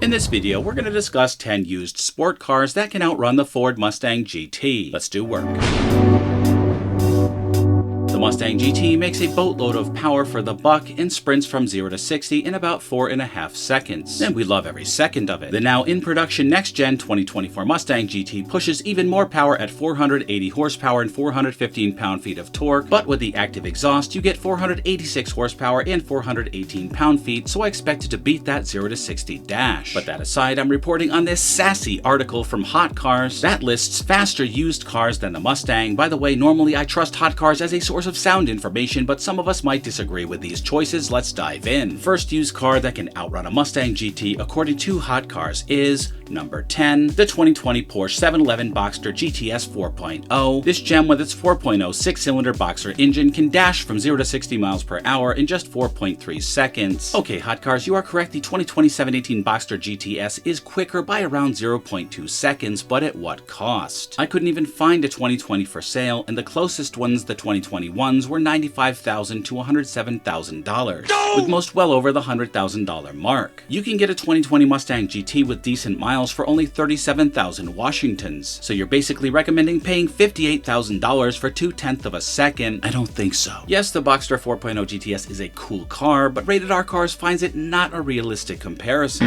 In this video, we're going to discuss 10 used sport cars that can outrun the Ford Mustang GT. Let's do work. The Mustang GT makes a boatload of power for the buck and sprints from 0 to 60 in about 4.5 seconds. And we love every second of it. The now in production next-gen 2024 Mustang GT pushes even more power at 480 horsepower and 415 pound-feet of torque, but with the active exhaust, you get 486 horsepower and 418 pound-feet, so I expect it to beat that 0 to 60 dash. But that aside, I'm reporting on this sassy article from Hot Cars that lists faster used cars than the Mustang. By the way, normally I trust Hot Cars as a source of sound information, but some of us might disagree with these choices. Let's dive in. First used car that can outrun a Mustang GT according to Hot Cars is number 10, the 2020 Porsche 711 Boxster GTS 4.0. This gem with its 4.0 six-cylinder boxer engine can dash from 0 to 60 miles per hour in just 4.3 seconds. Okay, Hot Cars, you are correct. The 2020 718 Boxster GTS is quicker by around 0.2 seconds, but at what cost? I couldn't even find a 2020 for sale, and the closest ones, the 2021, were $95,000 to $107,000, with most well over the $100,000 mark. You can get a 2020 Mustang GT with decent miles for only 37,000 Washingtons, so you're basically recommending paying $58,000 for 2/10 of a second. I don't think so. Yes, the Boxster 4.0 GTS is a cool car, but Rated R Cars finds it not a realistic comparison.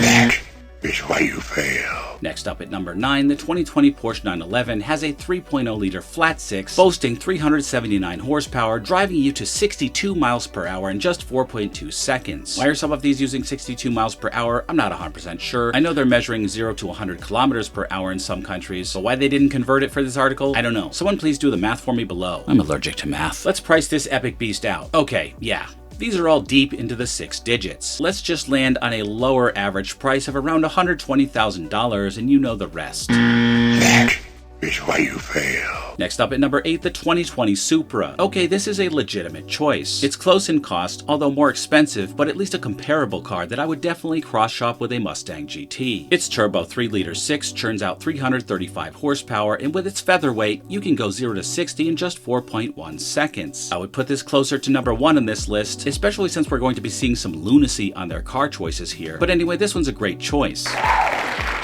That is why you fail. Next up at number 9, the 2020 Porsche 911 has a 3.0-liter flat six, boasting 379 horsepower, driving you to 62 miles per hour in just 4.2 seconds. Why are some of these using 62 miles per hour? I'm not 100% sure. I know they're measuring 0 to 100 kilometers per hour in some countries, so why they didn't convert it for this article, I don't know. Someone please do the math for me below. I'm allergic to math. Let's price this epic beast out. Okay, yeah. These are all deep into the 6 digits. Let's just land on a lower average price of around $120,000 and you know the rest. That is why you fail. Next up at number 8, the 2020 Supra. Okay, this is a legitimate choice. It's close in cost, although more expensive, but at least a comparable car that I would definitely cross-shop with a Mustang GT. Its turbo 3-liter 6 churns out 335 horsepower, and with its featherweight, you can go 0 to 60 in just 4.1 seconds. I would put this closer to number 1 on this list, especially since we're going to be seeing some lunacy on their car choices here. But anyway, this one's a great choice.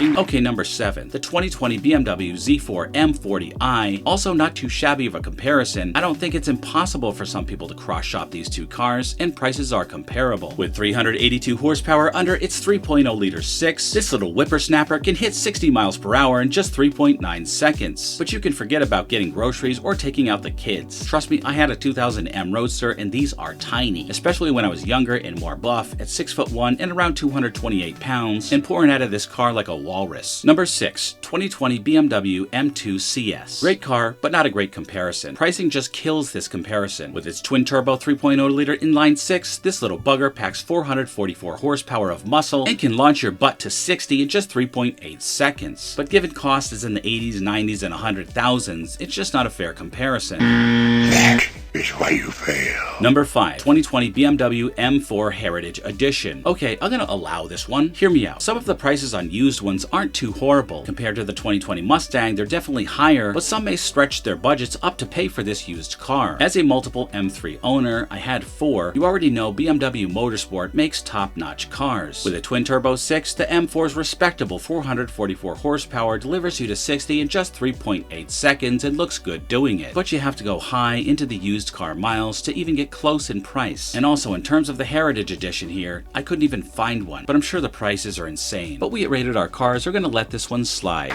Okay, number 7, the 2020 BMW Z4 M40i. Also not too shabby of a comparison. I don't think it's impossible for some people to cross-shop these two cars, and prices are comparable. With 382 horsepower under its 3.0-liter 6, this little whippersnapper can hit 60 miles per hour in just 3.9 seconds. But you can forget about getting groceries or taking out the kids. Trust me, I had a 2000 M Roadster, and these are tiny, especially when I was younger and more buff, at 6'1" and around 228 pounds, and pouring out of this car like a walrus. Number 6, 2020 BMW M2 CS. Great car, but not a great comparison. Pricing just kills this comparison. With its twin-turbo 3.0-liter inline 6, this little bugger packs 444 horsepower of muscle and can launch your butt to 60 in just 3.8 seconds. But given cost is in the 80s, 90s, and 100,000s, it's just not a fair comparison. That is why you fail. Number 5, 2020 BMW M4 Heritage Edition. Okay, I'm gonna allow this one. Hear me out. Some of the prices on used ones aren't too horrible. Compared to the 2020 Mustang, they're definitely higher, but some may stretch their budgets up to pay for this used car. As a multiple M3 owner, I had 4. You already know BMW Motorsport makes top-notch cars. With a twin-turbo 6, the M4's respectable 444 horsepower delivers you to 60 in just 3.8 seconds and looks good doing it. But you have to go high into the used car miles to even get close in price. And also, in terms of the Heritage Edition here, I couldn't even find one, but I'm sure the prices are insane. But we at Rated R Cars are gonna let this one slide.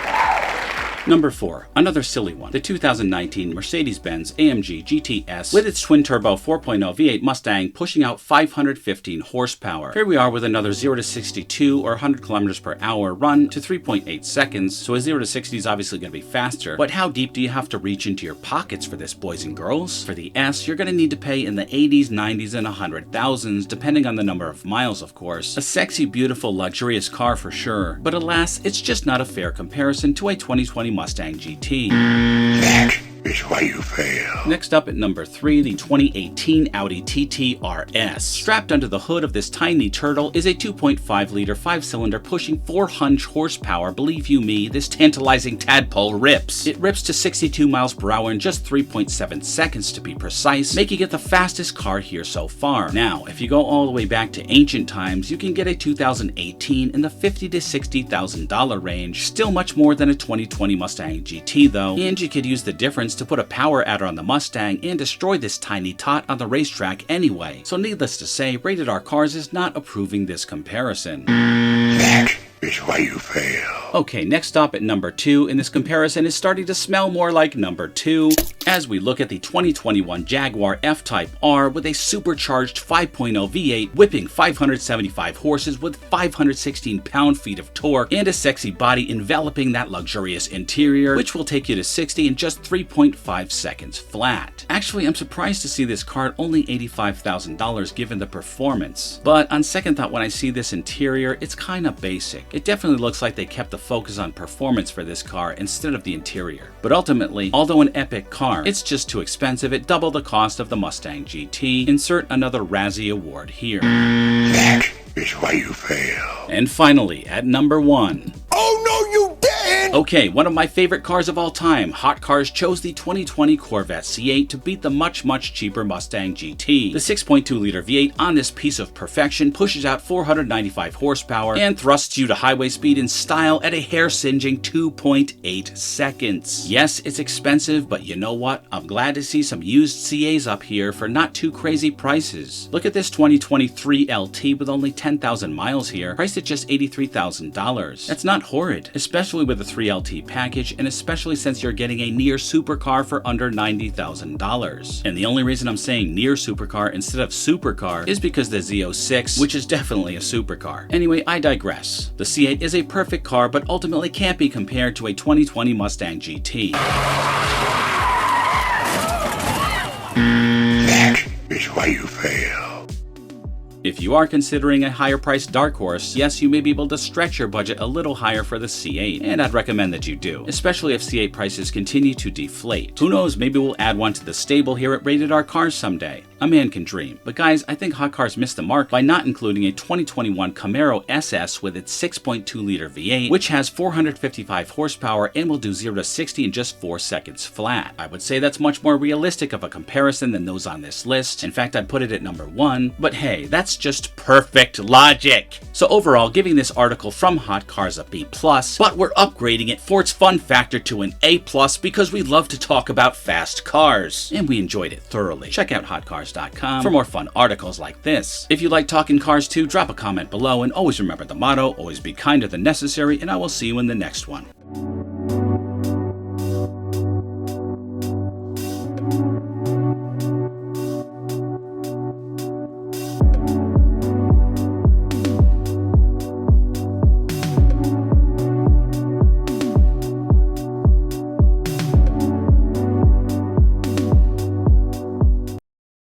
Number 4, another silly one, the 2019 Mercedes-Benz AMG GTS with its twin-turbo 4.0 V8 Mustang pushing out 515 horsepower. Here we are with another 0 to 62 or 100 kilometers per hour run to 3.8 seconds, so a 0 to 60 is obviously going to be faster, but how deep do you have to reach into your pockets for this, boys and girls? For the S, you're going to need to pay in the 80s, 90s, and 100,000s, depending on the number of miles, of course. A sexy, beautiful, luxurious car for sure, but alas, it's just not a fair comparison to a 2020 Mustang GT. That is why you fail. Next up at number 3, the 2018 Audi TT RS. Strapped under the hood of this tiny turtle is a 2.5-liter 5-cylinder pushing 400 horsepower. Believe you me, this tantalizing tadpole rips. It rips to 62 miles per hour in just 3.7 seconds to be precise, making it the fastest car here so far. Now, if you go all the way back to ancient times, you can get a 2018 in the $50,000 to $60,000 range. Still much more than a 2020 Mustang GT though, and you could use the difference to put a power adder on the Mustang and destroy this tiny tot on the racetrack anyway. So needless to say, Rated R Cars is not approving this comparison. That is why you fail. Okay, next stop at number 2 in this comparison is starting to smell more like number 2 as we look at the 2021 Jaguar FType R with a supercharged 5.0 V8 whipping 575 horses with 516 pound-feet of torque and a sexy body enveloping that luxurious interior, which will take you to 60 in just 3.5 seconds flat. Actually, I'm surprised to see this car at only $85,000 given the performance. But on second thought, when I see this interior, it's kinda basic. It definitely looks like they kept the focus on performance for this car instead of the interior. But ultimately, although an epic car, it's just too expensive at double the cost of the Mustang GT. Insert another Razzie award here. That is why you fail. And finally, at number 1. Oh no, you didn't! Okay, one of my favorite cars of all time, Hot Cars chose the 2020 Corvette C8 to beat the much cheaper Mustang GT. The 6.2-liter V8 on this piece of perfection pushes out 495 horsepower and thrusts you to highway speed in style at a hair-singeing 2.8 seconds. Yes, it's expensive, but you know what? I'm glad to see some used CAs up here for not too crazy prices. Look at this 2023 LT with only 10,000 miles here, priced at just $83,000. That's not horrid, especially with the 3LT package, and especially since you're getting a near supercar for under $90,000. And the only reason I'm saying near supercar instead of supercar is because the Z06, which is definitely a supercar. Anyway, I digress. The C8 is a perfect car, but ultimately can't be compared to a 2020 Mustang GT. That is why you fail. If you are considering a higher priced dark horse, yes, you may be able to stretch your budget a little higher for the C8, and I'd recommend that you do, especially if C8 prices continue to deflate. Who knows, maybe we'll add one to the stable here at Rated R Cars someday. A man can dream. But guys, I think Hot Cars missed the mark by not including a 2021 Camaro SS with its 6.2-liter V8, which has 455 horsepower and will do 0 to 60 in just 4 seconds flat. I would say that's much more realistic of a comparison than those on this list. In fact, I'd put it at number 1, but hey, that's just perfect logic. So overall, giving this article from Hot Cars a B+, but we're upgrading it for its fun factor to an A+, because we love to talk about fast cars, and we enjoyed it thoroughly. Check out hotcars.com for more fun articles like this. If you like talking cars too, drop a comment below, and always remember the motto, always be kinder than necessary, and I will see you in the next one.